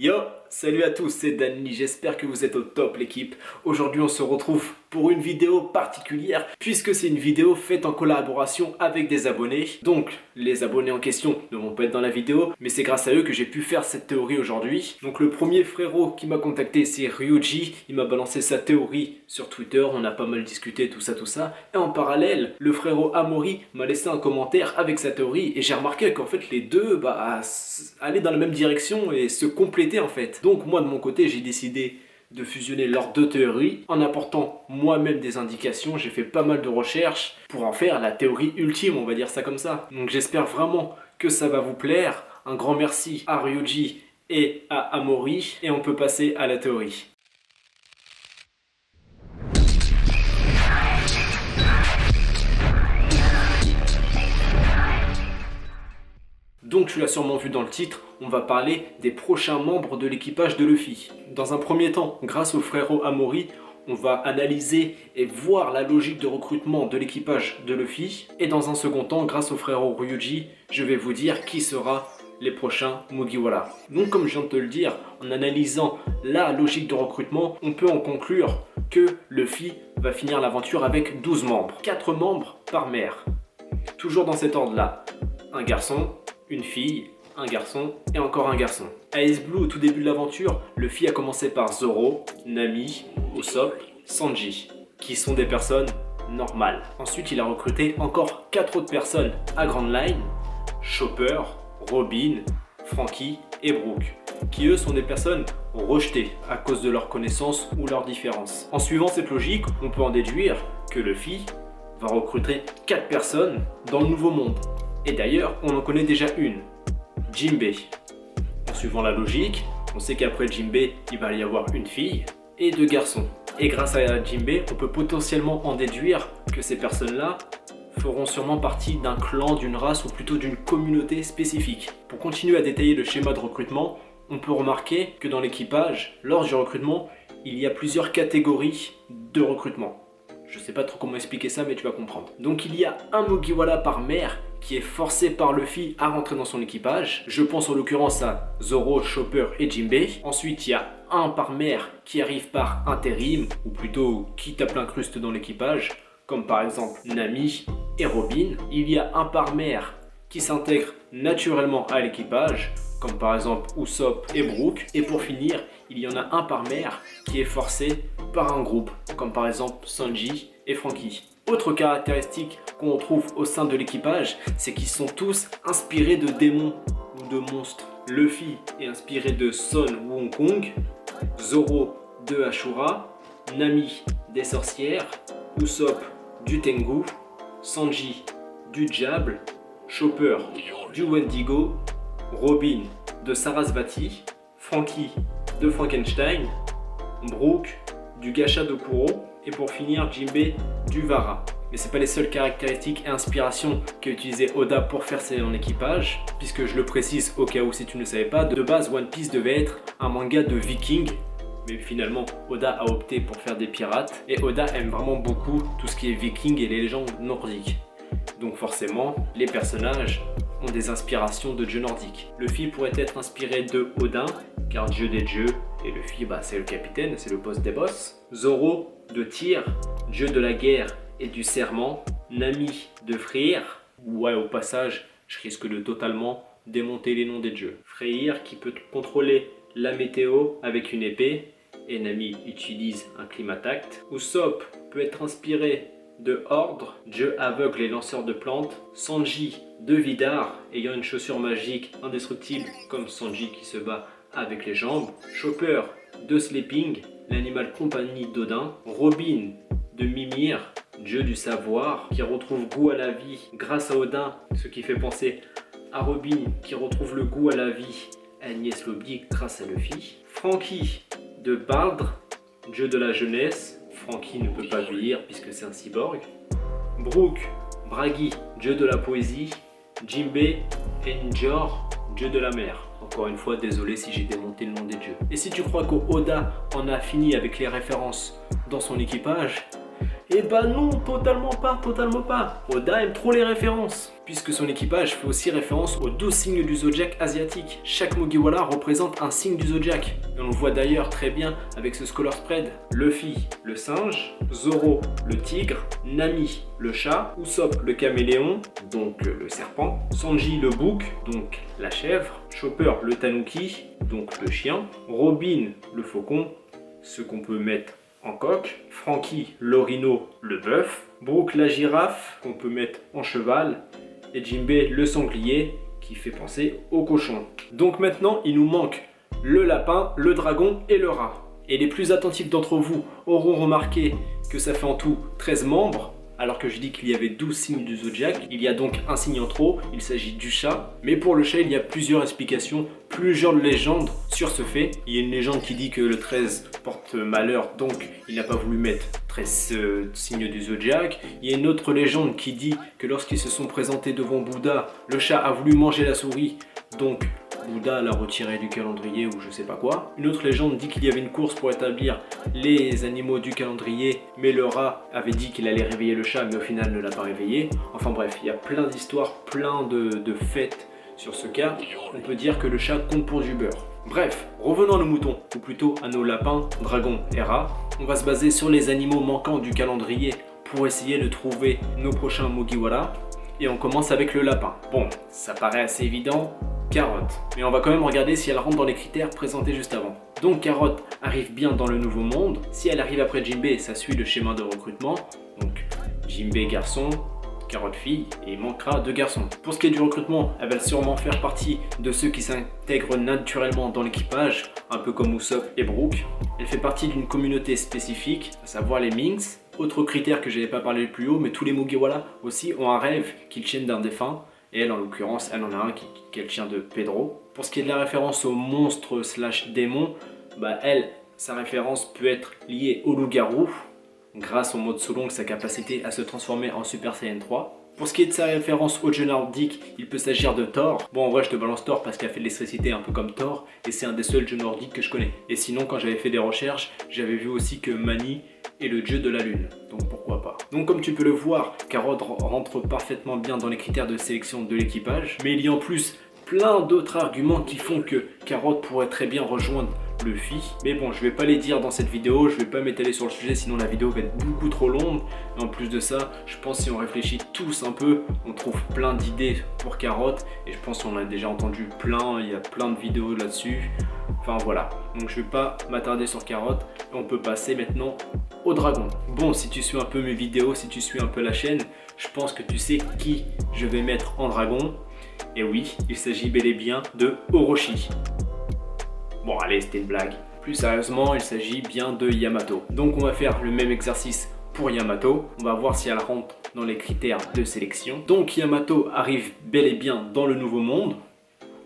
Yo, salut à tous, c'est Danny, j'espère que vous êtes au top l'équipe. Aujourd'hui on se retrouve pour une vidéo particulière puisque c'est une vidéo faite en collaboration avec des abonnés. Donc les abonnés en question ne vont pas être dans la vidéo, mais c'est grâce à eux que j'ai pu faire cette théorie aujourd'hui. Donc le premier frérot qui m'a contacté c'est Ryuji, il m'a balancé sa théorie sur Twitter, on a pas mal discuté tout ça. Et en parallèle, le frérot Amaury m'a laissé un commentaire avec sa théorie et j'ai remarqué qu'en fait les deux allaient dans la même direction et se complétaient en fait. Donc moi de mon côté j'ai décidé de fusionner leurs deux théories en apportant moi-même des indications. J'ai fait pas mal de recherches pour en faire la théorie ultime, on va dire ça comme ça. Donc j'espère vraiment que ça va vous plaire. Un grand merci à Ryuji et à Amaury et on peut passer à la théorie. Donc tu l'as sûrement vu dans le titre, on va parler des prochains membres de l'équipage de Luffy. Dans un premier temps, grâce au frérot Amaury, on va analyser et voir la logique de recrutement de l'équipage de Luffy. Et dans un second temps, grâce au frérot Ryuji, je vais vous dire qui sera les prochains Mugiwara. Donc comme je viens de te le dire, en analysant la logique de recrutement, on peut en conclure que Luffy va finir l'aventure avec 12 membres. 4 membres par mère. Toujours dans cet ordre-là. Un garçon, une fille, un garçon et encore un garçon. À Ace Blue, au tout début de l'aventure, Luffy a commencé par Zoro, Nami, Usopp, Sanji, qui sont des personnes normales. Ensuite, il a recruté encore 4 autres personnes à Grand Line, Chopper, Robin, Franky et Brook, qui eux sont des personnes rejetées à cause de leurs connaissances ou leurs différences. En suivant cette logique, on peut en déduire que Luffy va recruter 4 personnes dans le nouveau monde. Et d'ailleurs, on en connaît déjà une, Jinbei. En suivant la logique, on sait qu'après Jinbei, il va y avoir une fille et 2 garçons. Et grâce à Jinbei, on peut potentiellement en déduire que ces personnes-là feront sûrement partie d'un clan, d'une race ou plutôt d'une communauté spécifique. Pour continuer à détailler le schéma de recrutement, on peut remarquer que dans l'équipage, lors du recrutement, il y a plusieurs catégories de recrutement. Je sais pas trop comment expliquer ça, mais tu vas comprendre. Donc il y a un Mugiwara par mère qui est forcé par Luffy à rentrer dans son équipage. Je pense en l'occurrence à Zoro, Chopper et Jinbei. Ensuite, il y a un par mère qui arrive par intérim, ou plutôt qui tape l'incruste dans l'équipage, comme par exemple Nami et Robin. Il y a un par mère qui s'intègre naturellement à l'équipage, comme par exemple Usopp et Brook. Et pour finir, il y en a un par mère qui est forcé par un groupe, comme par exemple Sanji et Franky. Autre caractéristique qu'on trouve au sein de l'équipage, c'est qu'ils sont tous inspirés de démons ou de monstres. Luffy est inspiré de Son Wukong, Zoro de Ashura, Nami des sorcières, Usopp du Tengu, Sanji du Diable, Chopper du Wendigo, Robin de Sarasvati, Franky de Frankenstein, Brook du Gacha de Kuro et pour finir Jinbei du Vara. Mais c'est pas les seules caractéristiques et inspirations qu'a utilisé Oda pour faire son équipage, puisque je le précise au cas où si tu ne le savais pas, de base One Piece devait être un manga de vikings, mais finalement Oda a opté pour faire des pirates et Oda aime vraiment beaucoup tout ce qui est viking et les légendes nordiques. Donc forcément, les personnages ont des inspirations de dieux nordiques. Luffy pourrait être inspiré de Odin, car dieu des dieux, et Luffy c'est le capitaine, c'est le boss des boss. Zoro de Tyr, dieu de la guerre et du serment. Nami de Freyr, ouais au passage, je risque de totalement démonter les noms des dieux. Freyr qui peut contrôler la météo avec une épée, et Nami utilise un climatact. Usopp peut être inspiré de Ordre, dieu aveugle et lanceur de plantes. Sanji de Vidar, ayant une chaussure magique indestructible comme Sanji qui se bat avec les jambes. Chopper de Sleeping, l'animal compagnie d'Odin. Robin de Mimir, dieu du savoir, qui retrouve goût à la vie grâce à Odin, ce qui fait penser à Robin qui retrouve le goût à la vie à Agnès Lobby grâce à Luffy. Franky de Baldr, dieu de la jeunesse. Franky ne peut pas vieillir puisque c'est un cyborg. Brook, Bragi, dieu de la poésie. Jinbei et Njor, dieu de la mer. Encore une fois, désolé si j'ai démonté le nom des dieux. Et si tu crois qu'Oda en a fini avec les références dans son équipage, Eh bah non, totalement pas. Oda aime trop les références, puisque son équipage fait aussi référence aux 12 signes du zodiaque asiatique. Chaque Mugiwara représente un signe du zodiaque. Et on le voit d'ailleurs très bien avec ce Scholar Spread. Luffy, le singe, Zoro, le tigre, Nami, le chat, Usopp, le caméléon, donc le serpent, Sanji, le bouc, donc la chèvre, Chopper, le tanuki, donc le chien, Robin, le faucon, ce qu'on peut mettre en coq, Franky, l'orino, le bœuf, Brook, la girafe, qu'on peut mettre en cheval, et Jinbei, le sanglier, qui fait penser au cochon. Donc maintenant, il nous manque le lapin, le dragon et le rat. Et les plus attentifs d'entre vous auront remarqué que ça fait en tout 13 membres, alors que je dis qu'il y avait 12 signes du zodiaque. Il y a donc un signe en trop, il s'agit du chat. Mais pour le chat, il y a plusieurs explications, plusieurs légendes sur ce fait. Il y a une légende qui dit que le 13 porte malheur, donc il n'a pas voulu mettre 13 signes du zodiaque. Il y a une autre légende qui dit que lorsqu'ils se sont présentés devant Bouddha, le chat a voulu manger la souris, donc Bouddha l'a retiré du calendrier ou je sais pas quoi. Une autre légende dit qu'il y avait une course pour établir les animaux du calendrier, mais le rat avait dit qu'il allait réveiller le chat, mais au final ne l'a pas réveillé. Enfin bref, il y a plein d'histoires, plein de faits sur ce cas. On peut dire que le chat compte pour du beurre. Bref, revenons à nos moutons, ou plutôt à nos lapins, dragons et rats. On va se baser sur les animaux manquants du calendrier pour essayer de trouver nos prochains Mugiwara. Et on commence avec le lapin. Bon, ça paraît assez évident. Carotte. Mais on va quand même regarder si elle rentre dans les critères présentés juste avant. Donc Carotte arrive bien dans le nouveau monde. Si elle arrive après Jinbei, ça suit le schéma de recrutement. Donc Jinbei garçon, Carotte fille, et il manquera 2 garçons. Pour ce qui est du recrutement, elle va sûrement faire partie de ceux qui s'intègrent naturellement dans l'équipage, un peu comme Usopp et Brook. Elle fait partie d'une communauté spécifique, à savoir les Minks. Autre critère que je n'avais pas parlé plus haut, mais tous les Mugiwara aussi ont un rêve qu'ils tiennent d'un défunt. Et elle, en l'occurrence, elle en a un qui est le chien de Pedro. Pour ce qui est de la référence au monstre / démon, elle, sa référence peut être liée au loup-garou, grâce au mode Solong, sa capacité à se transformer en Super Saiyan 3. Pour ce qui est de sa référence au dieu nordique, il peut s'agir de Thor. Bon, en vrai, je te balance Thor parce qu'il a fait de l'électricité un peu comme Thor, et c'est un des seuls dieux nordiques que je connais. Et sinon, quand j'avais fait des recherches, j'avais vu aussi que Mani est le dieu de la lune, donc pourquoi pas. Donc comme tu peux le voir, Carotte rentre parfaitement bien dans les critères de sélection de l'équipage, mais il y a en plus plein d'autres arguments qui font que Carotte pourrait très bien rejoindre Luffy. Mais bon, je vais pas les dire dans cette vidéo, je vais pas m'étaler sur le sujet, sinon la vidéo va être beaucoup trop longue. Et en plus de ça, je pense si on réfléchit tous un peu, on trouve plein d'idées pour Carotte, et je pense qu'on a déjà entendu plein, il y a plein de vidéos là-dessus. Enfin voilà, donc je vais pas m'attarder sur Carotte, et on peut passer maintenant au dragon. Bon, si tu suis un peu mes vidéos, si tu suis un peu la chaîne, je pense que tu sais qui je vais mettre en dragon. Et oui, il s'agit bel et bien de Orochi. Bon allez, c'était une blague. Plus sérieusement, il s'agit bien de Yamato. Donc on va faire le même exercice pour Yamato. On va voir si elle rentre dans les critères de sélection. Donc Yamato arrive bel et bien dans le nouveau monde.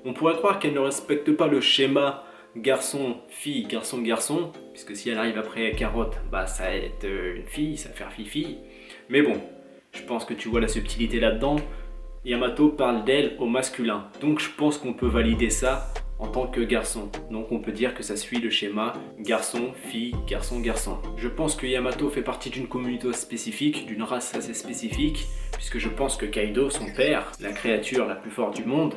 On pourrait croire qu'elle ne respecte pas le schéma garçon-fille, garçon-garçon, puisque si elle arrive après Carotte, ça va être une fille, ça va faire fille-fille. Mais bon, je pense que tu vois la subtilité là-dedans. Yamato parle d'elle au masculin, donc je pense qu'on peut valider ça en tant que garçon. Donc on peut dire que ça suit le schéma garçon, fille, garçon, garçon. Je pense que Yamato fait partie d'une communauté spécifique, d'une race assez spécifique, puisque je pense que Kaido, son père, la créature la plus forte du monde,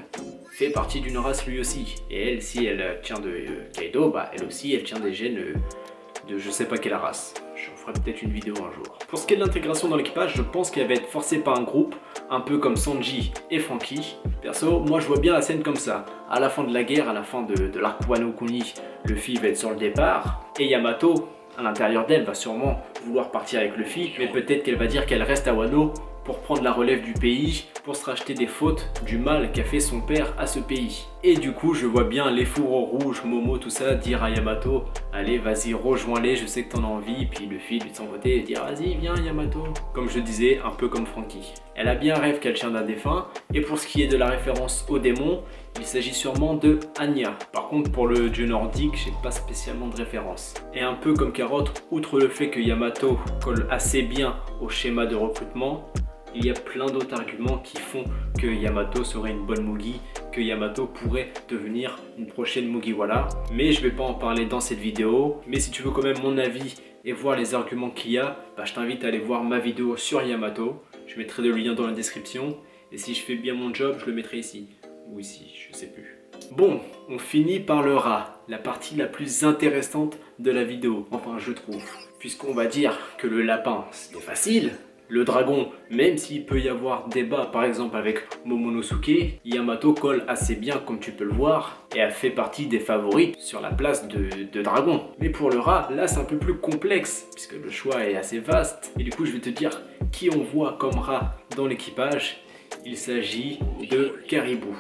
fait partie d'une race lui aussi. Et elle, si elle tient de Kaido, elle aussi, elle tient des gènes de je sais pas quelle race. J'en ferai peut-être une vidéo un jour. Pour ce qui est de l'intégration dans l'équipage, je pense qu'elle va être forcée par un groupe, un peu comme Sanji et Franky. Perso, moi je vois bien la scène comme ça. À la fin de la guerre, à la fin de l'arc Wano Kuni, Luffy va être sur le départ, et Yamato, à l'intérieur d'elle, va sûrement vouloir partir avec Luffy, mais peut-être qu'elle va dire qu'elle reste à Wano pour prendre la relève du pays, pour se racheter des fautes, du mal qu'a fait son père à ce pays. Et du coup, je vois bien les fourreaux rouges, Momo, tout ça, dire à Yamato, allez, vas-y, rejoins-les, je sais que t'en as envie, puis Luffy, lui de son côté, dire, vas-y, viens Yamato. Comme je disais, un peu comme Franky. Elle a bien un rêve qu'elle tient d'un défunt, et pour ce qui est de la référence au démon, il s'agit sûrement de Anya. Par contre, pour le dieu nordique, j'ai pas spécialement de référence. Et un peu comme Carotte, outre le fait que Yamato colle assez bien au schéma de recrutement, il y a plein d'autres arguments qui font que Yamato serait une bonne Mugi, que Yamato pourrait devenir une prochaine Mugiwara. Mais je vais pas en parler dans cette vidéo. Mais si tu veux quand même mon avis et voir les arguments qu'il y a, je t'invite à aller voir ma vidéo sur Yamato. Je mettrai le lien dans la description. Et si je fais bien mon job, je le mettrai ici. Ou ici, je sais plus. Bon, on finit par le rat, la partie la plus intéressante de la vidéo, enfin je trouve. Puisqu'on va dire que le lapin, c'était facile. Le dragon, même s'il peut y avoir débat par exemple avec Momonosuke, Yamato colle assez bien comme tu peux le voir et a fait partie des favoris sur la place de dragon. Mais pour le rat, là c'est un peu plus complexe puisque le choix est assez vaste. Et du coup je vais te dire qui on voit comme rat dans l'équipage. Il s'agit de Caribou.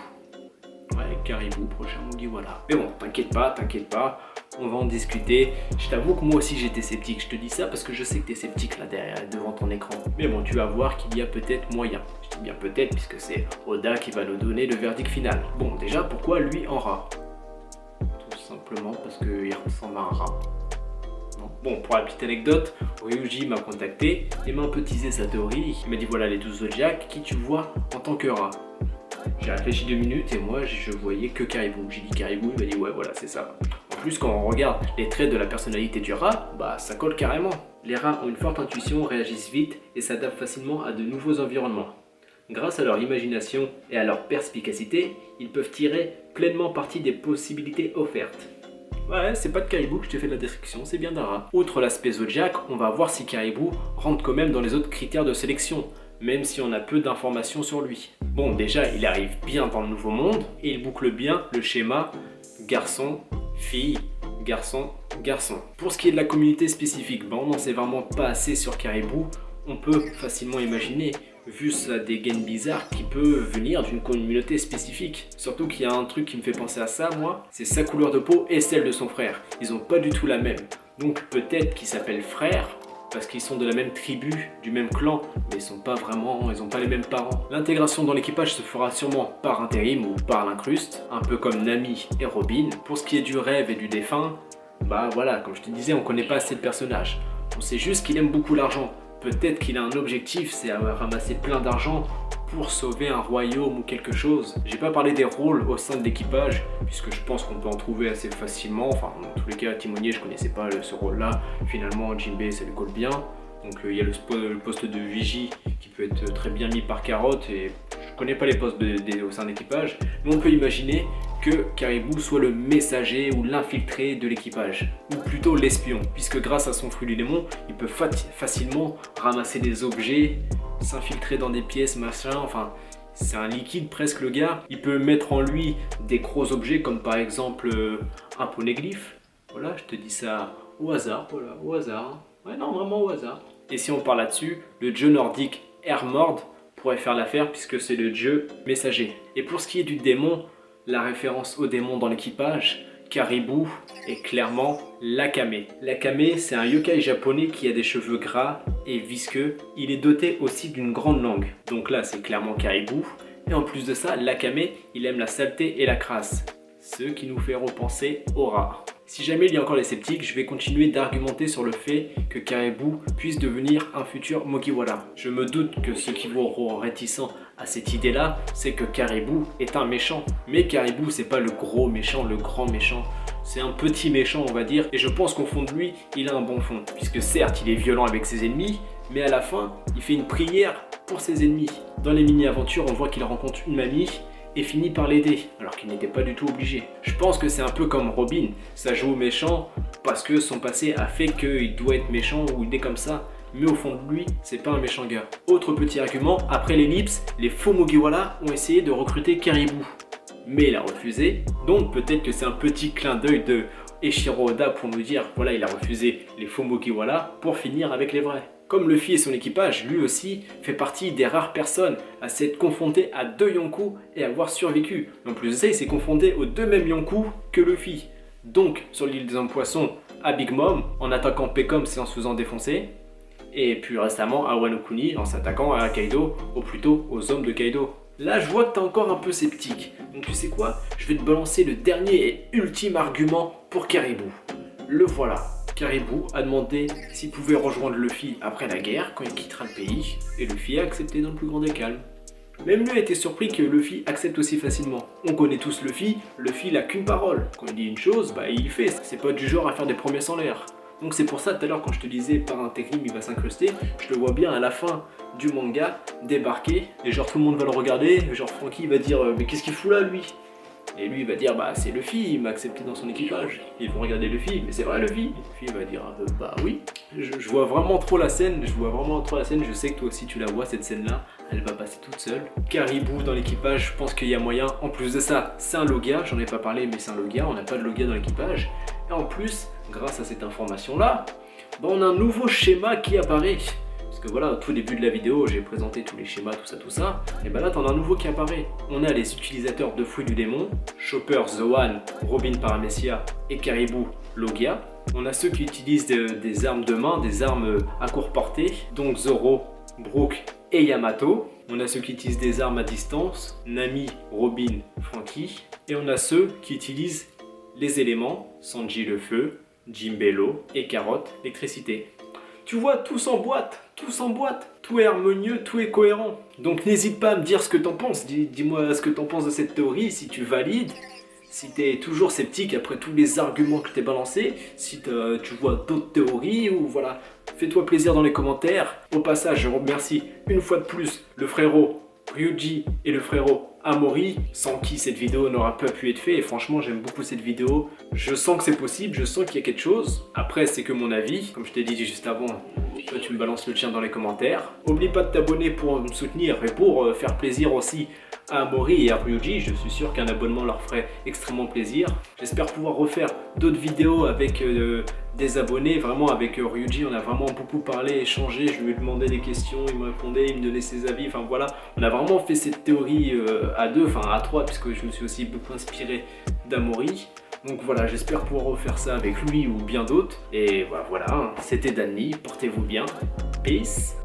Ouais, Caribou, prochain Mugiwara. Mais bon, t'inquiète pas, on va en discuter. Je t'avoue que moi aussi j'étais sceptique. Je te dis ça parce que je sais que t'es sceptique là derrière, devant ton écran. Mais bon, tu vas voir qu'il y a peut-être moyen. Je dis bien peut-être puisque c'est Oda qui va nous donner le verdict final. Bon, déjà, pourquoi lui en rat? Tout simplement parce qu'il ressemble à un rat. Non. Bon, pour la petite anecdote, Ryuji m'a contacté et m'a un peu teasé sa théorie. Il m'a dit voilà les 12 Zodiacs, qui tu vois en tant que rat? J'ai réfléchi 2 minutes et moi je voyais que Caribou. J'ai dit Caribou, il m'a dit ouais voilà c'est ça. En plus quand on regarde les traits de la personnalité du rat, ça colle carrément. Les rats ont une forte intuition, réagissent vite et s'adaptent facilement à de nouveaux environnements. Grâce à leur imagination et à leur perspicacité, ils peuvent tirer pleinement parti des possibilités offertes. Ouais, c'est pas de Caribou que je t'ai fait de la description, c'est bien d'un rat. Outre l'aspect zodiac, on va voir si Caribou rentre quand même dans les autres critères de sélection, même si on a peu d'informations sur lui. Bon, déjà, il arrive bien dans le nouveau monde et il boucle bien le schéma garçon, fille, garçon, garçon. Pour ce qui est de la communauté spécifique, on n'en sait vraiment pas assez sur Caribou. On peut facilement imaginer, vu sa dégaine bizarre, qu'il peut venir d'une communauté spécifique. Surtout qu'il y a un truc qui me fait penser à ça, moi, c'est sa couleur de peau et celle de son frère. Ils ont pas du tout la même. Donc peut-être qu'ils s'appellent frères, parce qu'ils sont de la même tribu, du même clan, mais ils n'ont pas les mêmes parents. L'intégration dans l'équipage se fera sûrement par intérim ou par l'incruste, un peu comme Nami et Robin. Pour ce qui est du rêve et du défunt, voilà, comme je te disais, on connaît pas assez de personnages. On sait juste qu'il aime beaucoup l'argent. Peut-être qu'il a un objectif, c'est à ramasser plein d'argent pour sauver un royaume ou quelque chose. J'ai pas parlé des rôles au sein de l'équipage, puisque je pense qu'on peut en trouver assez facilement. Enfin, dans tous les cas, timonier, je connaissais pas ce rôle-là. Finalement, Jinbei, ça lui colle bien. Donc il y a le poste de vigie qui peut être très bien mis par Carotte, et je connais pas les postes au sein de l'équipage, mais on peut imaginer que Caribou soit le messager ou l'infiltré de l'équipage, ou plutôt l'espion, puisque grâce à son fruit du démon, il peut facilement ramasser des objets, s'infiltrer dans des pièces, machin, enfin c'est un liquide presque le gars. Il peut mettre en lui des gros objets comme par exemple un poneglyphe. Voilà, je te dis ça au hasard, voilà, au hasard. Ouais non, vraiment au hasard. Et si on parle là-dessus, le dieu nordique Hermord pourrait faire l'affaire puisque c'est le dieu messager. Et pour ce qui est du démon, la référence au démon dans l'équipage, Caribou est clairement l'Akame. L'Akame, c'est un yokai japonais qui a des cheveux gras et visqueux. Il est doté aussi d'une grande langue. Donc là, c'est clairement Caribou. Et en plus de ça, l'Akame, il aime la saleté et la crasse. Ce qui nous fait repenser au rat. Si jamais il y a encore les sceptiques, je vais continuer d'argumenter sur le fait que Caribou puisse devenir un futur Mugiwara. Je me doute que ceux qui vont réticents à cette idée-là, c'est que Caribou est un méchant. Mais Caribou, c'est pas le gros méchant, le grand méchant. C'est un petit méchant, on va dire. Et je pense qu'au fond de lui, il a un bon fond. Puisque certes, il est violent avec ses ennemis, mais à la fin, il fait une prière pour ses ennemis. Dans les mini-aventures, on voit qu'il rencontre une mamie et finit par l'aider, alors qu'il n'était pas du tout obligé. Je pense que c'est un peu comme Robin, ça joue au méchant parce que son passé a fait qu'il doit être méchant ou il est comme ça, mais au fond de lui, c'est pas un méchant gars. Autre petit argument, après l'ellipse, les faux Mugiwara ont essayé de recruter Caribou, mais il a refusé, donc peut-être que c'est un petit clin d'œil de Eiichiro Oda pour nous dire, voilà, il a refusé les faux Mugiwara pour finir avec les vrais. Comme Luffy et son équipage, lui aussi, fait partie des rares personnes à s'être confronté à 2 Yonkou et avoir survécu. En plus de ça, il s'est confronté aux 2 mêmes Yonkou que Luffy. Donc, sur l'île des hommes poissons, à Big Mom, en attaquant Pecom et en se faisant défoncer. Et puis récemment à Wano Kuni, en s'attaquant à Kaido, ou plutôt aux hommes de Kaido. Là, je vois que t'es encore un peu sceptique. Donc tu sais quoi? Je vais te balancer le dernier et ultime argument pour Caribou. Le voilà. Caribou a demandé s'il pouvait rejoindre Luffy après la guerre, quand il quittera le pays, et Luffy a accepté dans le plus grand des calmes. Même lui a été surpris que Luffy accepte aussi facilement. On connaît tous Luffy il a qu'une parole. Quand il dit une chose, bah il fait, c'est pas du genre à faire des promesses en l'air. Donc c'est pour ça tout à l'heure quand je te disais par intérim il va s'incruster, je le vois bien à la fin du manga débarquer, et genre tout le monde va le regarder, genre Franky va dire mais qu'est-ce qu'il fout là lui? Et lui il va dire bah c'est Luffy, il m'a accepté dans son équipage. Ils vont regarder Luffy, mais c'est vrai Luffy? Luffy va dire bah oui. Je vois vraiment trop la scène, je sais que toi aussi tu la vois cette scène là, elle va passer toute seule. Caribou dans l'équipage, je pense qu'il y a moyen. En plus de ça, c'est un Logia, j'en ai pas parlé mais c'est un Logia, on n'a pas de Logia dans l'équipage. Et en plus, grâce à cette information là, bah on a un nouveau schéma qui apparaît. Parce que voilà, au tout début de la vidéo, j'ai présenté tous les schémas, tout ça. Et bah là, t'en as un nouveau qui apparaît. On a les utilisateurs de fruits du démon, Chopper, Zoan, Robin Paramecia et Caribou, Logia. On a ceux qui utilisent des armes de main, des armes à courte portée, donc Zoro, Brook et Yamato. On a ceux qui utilisent des armes à distance, Nami, Robin, Franky. Et on a ceux qui utilisent les éléments, Sanji le feu, Jimbello et Carotte l'électricité. Tu vois, tout s'emboîte, tout est harmonieux, tout est cohérent. Donc n'hésite pas à me dire ce que t'en penses, dis-moi ce que t'en penses de cette théorie, si tu valides, si t'es toujours sceptique après tous les arguments que je t'ai balancés, si tu vois d'autres théories, ou voilà, fais-toi plaisir dans les commentaires. Au passage, je remercie une fois de plus le frérot Ryuji et le frérot Amori, sans qui cette vidéo n'aura pas pu être faite. Et franchement, j'aime beaucoup cette vidéo. Je sens que c'est possible, je sens qu'il y a quelque chose. Après, c'est que mon avis. Comme je t'ai dit juste avant, toi tu me balances le tien dans les commentaires. Oublie pas de t'abonner pour me soutenir et pour faire plaisir aussi à Amori et à Ryuji. Je suis sûr qu'un abonnement leur ferait extrêmement plaisir. J'espère pouvoir refaire d'autres vidéos avec des abonnés. Vraiment avec Ryuji, on a vraiment beaucoup parlé, échangé. Je lui ai demandé des questions, il me répondait, il me donnait ses avis. Enfin voilà, on a vraiment fait cette théorie à deux, enfin à trois, puisque je me suis aussi beaucoup inspiré d'Amori. Donc voilà, j'espère pouvoir refaire ça avec lui ou bien d'autres. Et voilà, c'était Danny, portez-vous bien. Peace.